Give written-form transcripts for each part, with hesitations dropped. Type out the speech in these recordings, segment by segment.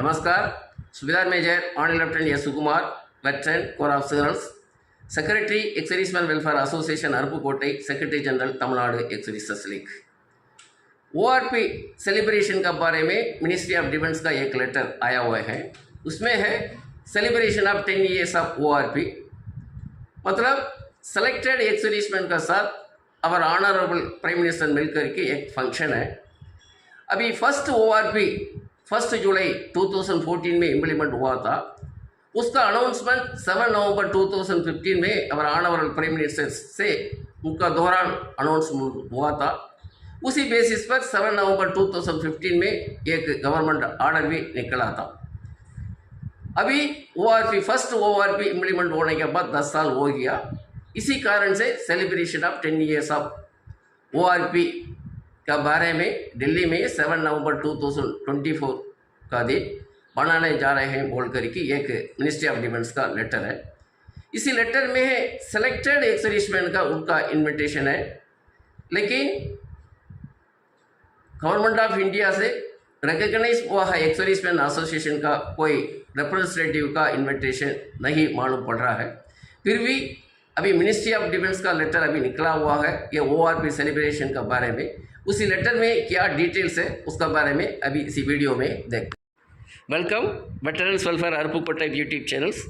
नमस्कार। Subedar Major Honour Lieutenant S Sukumar, veteran corps of signals, secretary ex serviceman welfare association Aruppukottai, secretary general Tamil Nadu ex services league. ORP celebration के बारे में ministry of defence का एक letter आया हुआ है। उसमें है celebration of 10 years of ORP, मतलब सेलेक्टेड एक्स सर्विसमैन का साथ अवर ऑनरेबल प्राइम मिनिस्टर मिलकर के एक फंक्शन है। अभी फर्स्ट ओआरपी 1 जुलाई 2014 में इम्प्लीमेंट हुआ था। उसका अनाउंसमेंट 7 नवंबर 2015 में अवर ऑनरेबल प्राइम मिनिस्टर से उनका दौरान अनाउंसमेंट हुआ था। उसी बेसिस पर 7 नवंबर 2015 में एक गवर्नमेंट ऑर्डर भी निकला था। अभी ओआरपी फर्स्ट ओआरपी इम्प्लीमेंट होने के बाद 10 साल हो गया। इसी कारण से celebration of 10 years of ORP का बारे में दिल्ली में 7 नवंबर 2024 का दिन बनाने जा रहे हैं बोल कर के एक मिनिस्ट्री ऑफ डिफेंस का लेटर है। इसी लेटर में है सेलेक्टेड एक्स सर्विसमैन का उनका इन्विटेशन है, लेकिन गवर्नमेंट ऑफ इंडिया से रिकॉग्नाइज हुआ है एक्स सर्विसमैन एसोसिएशन का कोई रिप्रेजेंटेटिव का इन्विटेशन नहीं मालूम पड़ रहा है। फिर भी अभी मिनिस्ट्री ऑफ डिफेंस का लेटर अभी निकला हुआ है ये ओआरपी सेलिब्रेशन के बारे में। उसी लेटर में क्या डिटेल्स है उसका बारे में अभी इसी वीडियो में देखते हैं। Welcome veterans welfare Aruppukottai YouTube channels.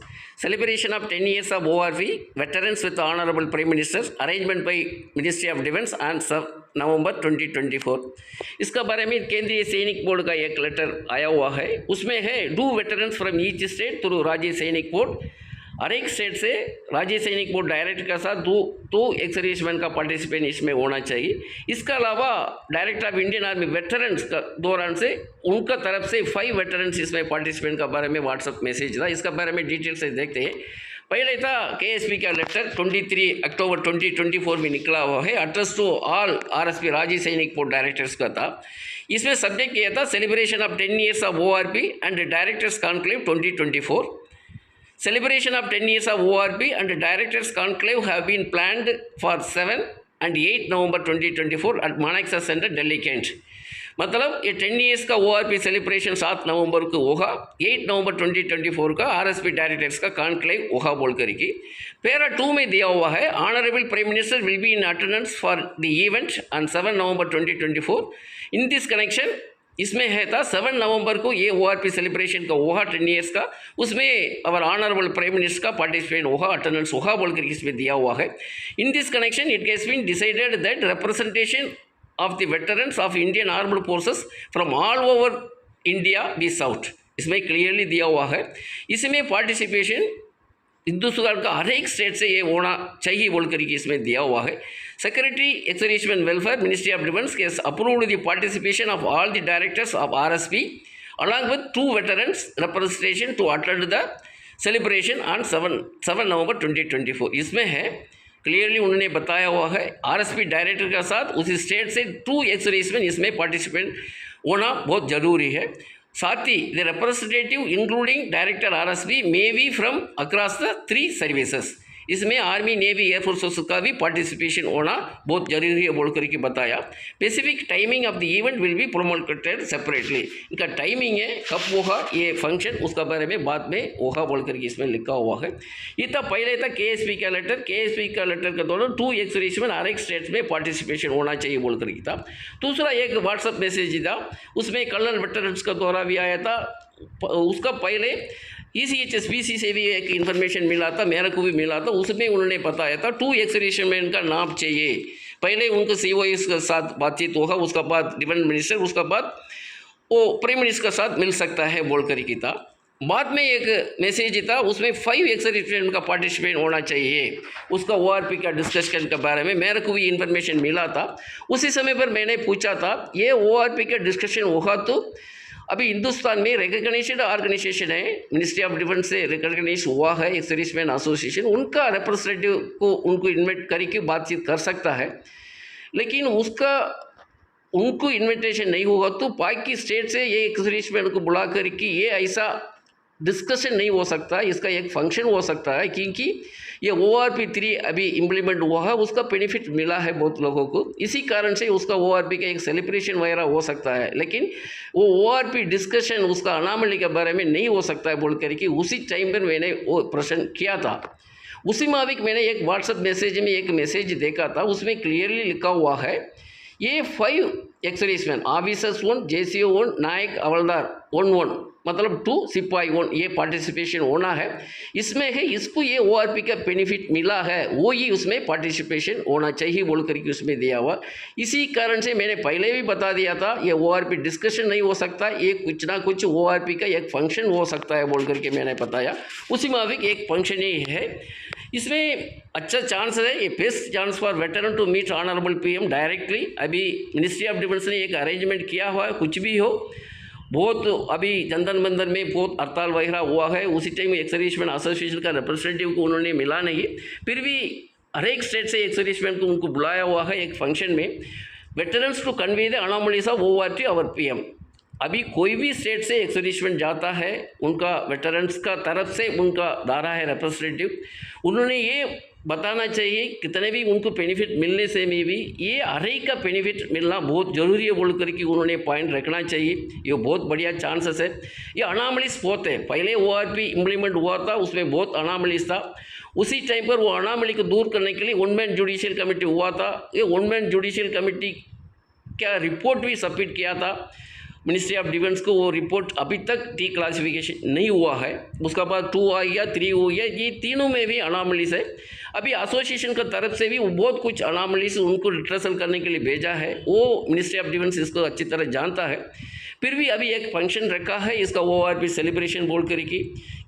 Celebration of 10 years of ORV veterans with honorable prime minister arrangement by ministry of defense on 7 November 2024। इसका बारे में केंद्रीय सैनिक बोर्ड का एक लेटर आया हुआ है। उसमें है do veterans from each state through राज्य सैनिक बोर्ड, हर एक स्टेट से राज्य सैनिक बोर्ड डायरेक्ट के साथ दो एक्स सर्विसमैन का पार्टिसिपेट इसमें होना चाहिए। इसके अलावा director of Indian army veterans का दौरान से उनका तरफ से 5 वेटरन्स इसमें पार्टिसिपेंट का बारे में व्हाट्सअप मैसेज था। इसका बारे में डिटेल से देखते हैं। पहले था केएसपी का लेटर 23 अक्टूबर 2024 में निकला हुआ है, एड्रेस टू ऑल आरएसपी राज्य सैनिक बोर्ड डायरेक्टर्स का था। इसमें सब्जेक्ट किया था celebration of 10 years of ORP and directors conclave 2024। Celebration of 10 years of ORP and Directors Conclave have been planned for 7 and 8 November 2024 at Manekshaw Center, Delhi Kent। मतलब ये 10 years का ORP celebration 7 नवंबर को होगा, 8 नवंबर 2024 का RSP directors का conclave होगा बोल करके पैरा 2 में दिया हुआ है। Honourable prime minister will be in attendance for the event on 7 November 2024। In this connection इसमें है था 7 नवंबर को ये ओआरपी सेलिब्रेशन का होगा 10 years का, उसमें अवर ऑनरेबल प्राइम मिनिस्टर का पार्टिसिपेट होगा, अटेंडेंस होगा बोल कर इसमें दिया हुआ है। In this connection it has been decided that representation of the veterans of Indian armed forces from all over India be sought, इसमें क्लियरली दिया हुआ है। इसमें पार्टिसिपेशन हिंदुस्तान का हर एक स्टेट से ये होना चाहिए बोल कर इसमें दिया हुआ है। Secretary ex serviceman welfare ministry of defence के approved the participation of all the directors of RSP along with 2 veterans representation to attend the celebration on 7 November 2024। इसमें है क्लियरली उन्होंने बताया हुआ है आरएसपी डायरेक्टर के साथ उसी स्टेट से 2 एक्स सर्विसमैन इसमें पार्टिसिपेंट होना बहुत ज़रूरी है। साथ ही the representative including director RSP may be from across the 3 services, इसमें आर्मी नेवी एयरफोर्स का भी पार्टिसिपेशन होना बहुत जरूरी है बोल करके बताया। Specific timing of the event will be promoted separately, इनका टाइमिंग है कब होगा ये फंक्शन उसका बारे में बाद में होगा बोल करके इसमें लिखा हुआ है। ये था पहले था केएसपी का लेटर। केएसपी का लेटर के दौरान 2 एक्स सर्विसमैन हर एक स्टेट में पार्टिसिपेशन होना चाहिए बोल करके था। दूसरा एक व्हाट्सअप मैसेज था, उसमें कर्नल वेटरन्स का दौरा भी आया था। उसका पहले ECHSBC से भी एक इन्फॉर्मेशन मिला था, मेरे को भी मिला था। उसमें उन्होंने बताया था 2 एक्स सर्विसमैन का नाम चाहिए। पहले उनको COS के साथ बातचीत होगा, उसका बाद डिफेंस मिनिस्टर, उसका बाद वो प्राइम मिनिस्टर के साथ मिल सकता है बोल कर की था। बाद में एक मैसेज था, उसमें 5 एक्स सर्विसमैन का पार्टिसिपेट होना चाहिए। उसका ORP का डिस्कशन के बारे में मेरे को भी इन्फॉर्मेशन मिला था। उसी समय पर मैंने पूछा था ये ORP का डिस्कशन होगा तो अभी हिंदुस्तान में रिकॉग्नाइज्ड ऑर्गेनाइजेशन है, मिनिस्ट्री ऑफ डिफेंस से रिकॉग्नाइज हुआ है एक सर्विसमैन एसोसिएशन, उनका रिप्रेजेंटेटिव को उनको इन्वाइट करके बातचीत कर सकता है। लेकिन उसका उनको इन्विटेशन नहीं होगा तो बाकी स्टेट से ये एक सर्विसमैन को बुला करके ये ऐसा डिस्कशन नहीं हो सकता, इसका एक फंक्शन हो सकता है, क्योंकि ये ORP3 अभी इम्प्लीमेंट हुआ है, उसका बेनिफिट मिला है बहुत लोगों को, इसी कारण से उसका ORP का एक सेलिब्रेशन वगैरह हो सकता है। लेकिन वो ORP डिस्कशन उसका अनामली के बारे में नहीं हो सकता है बोल कर कि उसी टाइम पर मैंने वो प्रश्न किया था। उसी माविक मैंने एक व्हाट्सएप मैसेज में एक मैसेज देखा था, उसमें क्लियरली लिखा हुआ है ये 5 एक्स-सर्विसमैन ऑफिसर्स 1, JCO 1, नायक हवलदार 1 मतलब 2 सिपाही 1 ये पार्टिसिपेशन होना है। इसमें है इसको ये ORP का बेनिफिट मिला है, वो ही उसमें पार्टिसिपेशन होना चाहिए बोल करके उसमें दिया हुआ। इसी कारण से मैंने पहले भी बता दिया था ये ORP डिस्कशन नहीं हो सकता, ये कुछ ना कुछ ORP का एक फंक्शन हो सकता है बोल करके मैंने बताया। उसी माफिक एक फंक्शन ही है, इसमें अच्छा चांस है, ये best chance for veteran to meet honourable PM directly. अभी मिनिस्ट्री ऑफ डिफेंस ने एक अरेंजमेंट किया हुआ है, कुछ भी हो, बहुत अभी जनधन मंदिर में बहुत हड़ताल वगैरह हुआ है, उसी टाइम एक्स सर्विसमैन एसोसिएशन का रिप्रेजेंटेटिव को उन्होंने मिला नहीं, फिर भी हर एक स्टेट से एक्स सर्विसमैन को उनको बुलाया हुआ है एक फंक्शन में, veterans to convey the anomalies of ORP our PM। अभी कोई भी स्टेट से एक्स सर्विसमैन जाता है, उनका वेटरन्स का तरफ से उनका दारा है रिप्रेजेंटेटिव, उन्होंने ये बताना चाहिए कितने भी उनको बेनिफिट मिलने से में भी ये हर एक का बेनिफिट मिलना बहुत ज़रूरी है बोल करके उन्होंने पॉइंट रखना चाहिए। ये बहुत बढ़िया चांसेस है। ये अनामलीज बहुत है, पहले ORP इम्प्लीमेंट हुआ था उसमें बहुत अनामलीज था, उसी टाइम पर वो अनामली को दूर करने के लिए 1 मैन जुडिशियल कमेटी हुआ था। ये 1 मैन जुडिशियल कमेटी का रिपोर्ट भी सबमिट किया था मिनिस्ट्री ऑफ डिफेंस को, वो रिपोर्ट अभी तक डिक्लासिफिकेशन नहीं हुआ है। उसका बाद 2 आ गया, 3 हो गया, ये तीनों में भी अनामलीज है। अभी एसोसिएशन का तरफ से भी वो बहुत कुछ अनामलीज उनको रिट्रेसल करने के लिए भेजा है, वो मिनिस्ट्री ऑफ डिफेंस इसको अच्छी तरह जानता है। फिर भी अभी एक फंक्शन रखा है इसका ORP सेलिब्रेशन बोल कर कि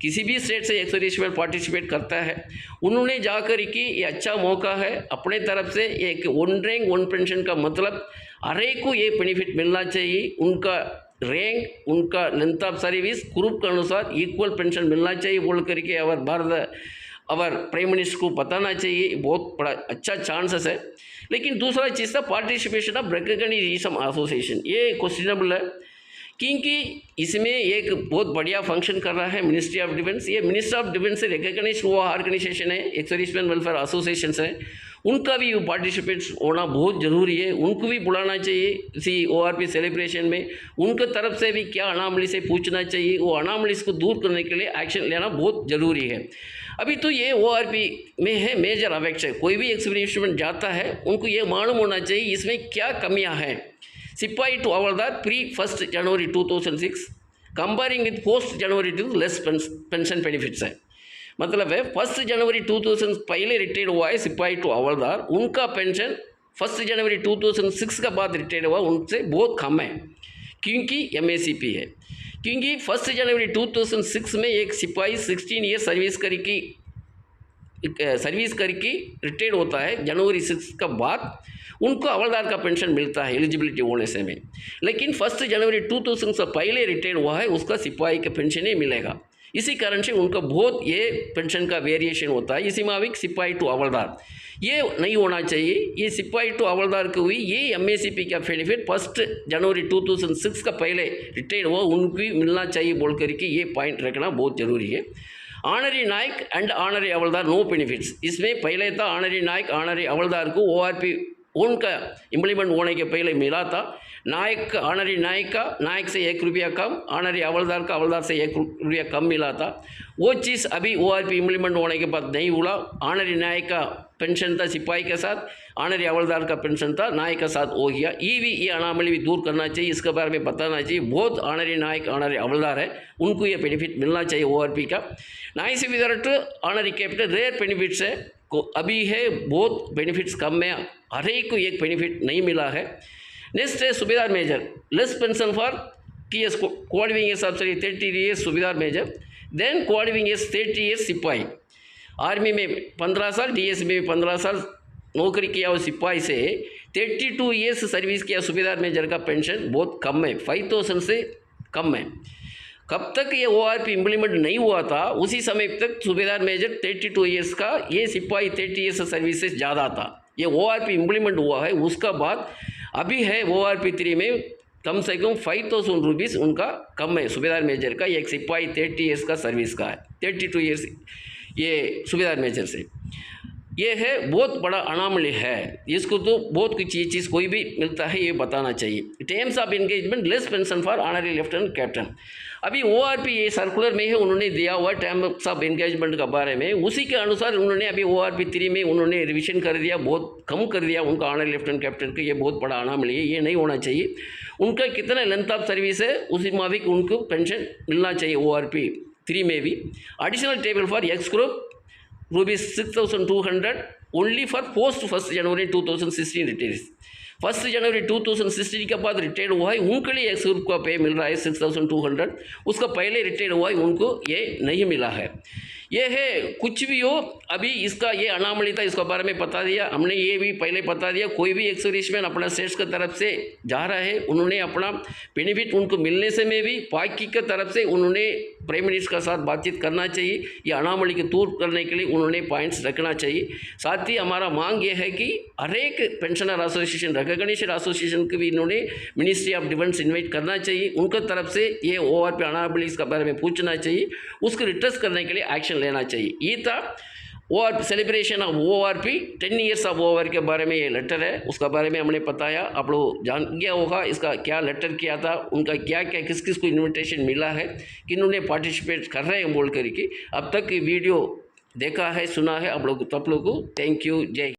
किसी भी स्टेट से एक्स सर्विसमैन पार्टिसिपेट करता है, उन्होंने जाकर कि ये अच्छा मौका है अपने तरफ से एक 1 रैंक 1 पेंशन का मतलब हर एक को ये बेनिफिट मिलना चाहिए, उनका रैंक उनका लेंथ ऑफ सर्विस ग्रुप के अनुसार इक्वल पेंशन मिलना चाहिए बोल करके अवर प्राइम मिनिस्टर को बताना चाहिए, बहुत बड़ा अच्छा चांसेस है। लेकिन दूसरा चीज़ था पार्टिसिपेशन ऑफ रिकॉग्निशन एसोसिएशन, ये क्वेश्चनेबल है क्योंकि इसमें एक बहुत बढ़िया फंक्शन कर रहा है मिनिस्ट्री ऑफ डिफेंस। ये मिनिस्ट्री ऑफ डिफेंस से रिकॉग्नाइज हुआ ऑर्गेनाइजेशन है, एक्स सर्विसमैन वेलफेयर एसोसिएशन है, उनका भी पार्टिसिपेट होना बहुत ज़रूरी है, उनको भी बुलाना चाहिए इसी ORP सेलिब्रेशन में। उनके तरफ से भी क्या अनामली से पूछना चाहिए, वो अनामली को दूर करने के लिए एक्शन लेना बहुत ज़रूरी है। अभी तो ये ORP में है मेजर अफेक्ट है, कोई भी एक्स सर्विसमैन जाता है उनको ये मालूम होना चाहिए इसमें क्या कमियां हैं। Sipahi to havildar pre 1 January 2006 comparing with post January 2 less pension benefits है, मतलब है 1 जनवरी 2000 पहले रिटायर्ड हुआ है सिपाही टू हवलदार, उनका पेंशन 1 जनवरी 2006 का बाद रिटायर्ड हुआ उनसे बहुत कम है क्योंकि MACP है। क्योंकि 1 जनवरी 2006 में एक सिपाही 16 ईयर सर्विस करके रिटायर्ड होता है, जनवरी 6 का बाद उनको हवलदार का पेंशन मिलता है एलिजिबिलिटी होने से में। लेकिन 1 जनवरी 2000 से पहले रिटायर्ड हुआ है उसका सिपाही का पेंशन ही मिलेगा, इसी कारण से उनका बहुत ये पेंशन का वेरिएशन होता है। इसी माविक सिपाही टू हवलदार ये नहीं होना चाहिए, ये सिपाही टू हवलदार को हुई ये MACP का बेनिफिट 1 जनवरी 2006 का पहले रिटायर्ड हुआ उनको भी मिलना चाहिए बोल करके ये पॉइंट रखना बहुत ज़रूरी है। Honorary naik and honorary havildar no benefits, इसमें पहले था ऑनरी नायक ऑनरी हवलदार को ORP उनका इम्प्लीमेंट होने के पहले मिला था, नायक ऑनरी नायक से 1 रुपया कम, ऑनरी हवलदार का हवलदार से 1 रुपया कम मिला था, वो चीज़ अभी ORP इम्प्लीमेंट होने के बाद नहीं हुआ। ऑनरी नायक का पेंशन था सिपाही के साथ, ऑनरी हवलदार का पेंशन था नायक के साथ हो गया। ये अनामली भी दूर करना चाहिए, इसके बारे में बताना चाहिए, बहुत ऑनरी नायक ऑनरी हवलदार है उनको ये बेनिफिट मिलना चाहिए ORP का। नायक से विदर्ट ऑनरी कैप्टन रेयर बेनिफिट्स है को अभी है, बहुत बेनिफिट्स कम है, हर एक को एक बेनिफिट नहीं मिला है। नेक्स्ट है subedar major less pension for TS qualifying age officer 30 years subedar major, then qualifying age 30 years सिपाही। आर्मी में 15 साल, DSB में 15 साल नौकरी किया हुआ सिपाही से 32 ईयर्स सर्विस किया सूबेदार मेजर का पेंशन बहुत कम है, 5000 से कम है। कब तक ये ORP इम्प्लीमेंट नहीं हुआ था उसी समय तक सूबेदार मेजर 32 ईयर्स का, ये सिपाही 30 ईयर्स सर्विसेज ज़्यादा था। ये ORP इम्प्लीमेंट हुआ है उसका बाद अभी है ORP 3 में कम से कम 5,000 रुपीज़ उनका कम है सूबेदार मेजर का। एक सिपाही 30 ईयर्स का सर्विस का है, 32 ईयर्स ये सूबेदार मेजर से। ये है बहुत बड़ा अनामली है, इसको तो बहुत कुछ ये चीज़ कोई भी मिलता है ये बताना चाहिए। Terms of engagement less pension for honorary lieutenant captain. अभी ORP ये सर्कुलर में है उन्होंने दिया हुआ टर्म्स ऑफ एंगेजमेंट के बारे में, उसी के अनुसार उन्होंने अभी ORP 3 में उन्होंने रिविजन कर दिया, बहुत कम कर दिया उनका ऑनररी लेफ्टिनेंट कैप्टन का। ये बहुत बड़ा अनामली है, ये नहीं होना चाहिए। उनका कितना लेंथ ऑफ सर्विस है उसी मुताबिक उनको पेंशन मिलना चाहिए ORP 3 में भी। Additional table for x group ₹6,200 only for post 1 January 2016 retires. 1 जनवरी 2016 के बाद रिटायर्ड हुआ है उनके लिए एक्स ग्रुप का पे मिल रहा है 6,200। उसका पहले रिटायर्ड हुआ है उनको ये नहीं मिला है। ये है कुछ भी हो, अभी इसका ये अनामली था, इसके बारे में बता दिया हमने। ये भी पहले बता दिया कोई भी एक्स सर्विसमैन अपना स्टेट्स की तरफ से जा रहा है, उन्होंने अपना बेनिफिट उनको मिलने से में भी पाकि की तरफ से उन्होंने प्राइम मिनिस्टर के साथ बातचीत करना चाहिए। ये अनामली को दूर करने के लिए उन्होंने पॉइंट्स रखना चाहिए। साथ ही हमारा मांग ये है कि हर एक पेंशनर एसोसिएशन, रिकॉग्निशन एसोसिएशन को भी इन्होंने मिनिस्ट्री ऑफ डिफेंस इन्वाइट करना चाहिए। उनकी तरफ से ये ORP अनामलीज के बारे में पूछना चाहिए, उसको रिट्रेस करने के लिए एक्शन लेना चाहिए। ये था ORP celebration of ORP 10 years of ORP के बारे में ये लेटर है, उसका बारे में हमने बताया। आप लोग जान गया होगा इसका क्या लेटर किया था, उनका क्या क्या किस किस को इन्विटेशन मिला है, किन्होंने पार्टिसिपेट कर रहे हैं बोल करके। अब तक वीडियो देखा है सुना है आप लोग, तो आप लोगों को थैंक यू, जय।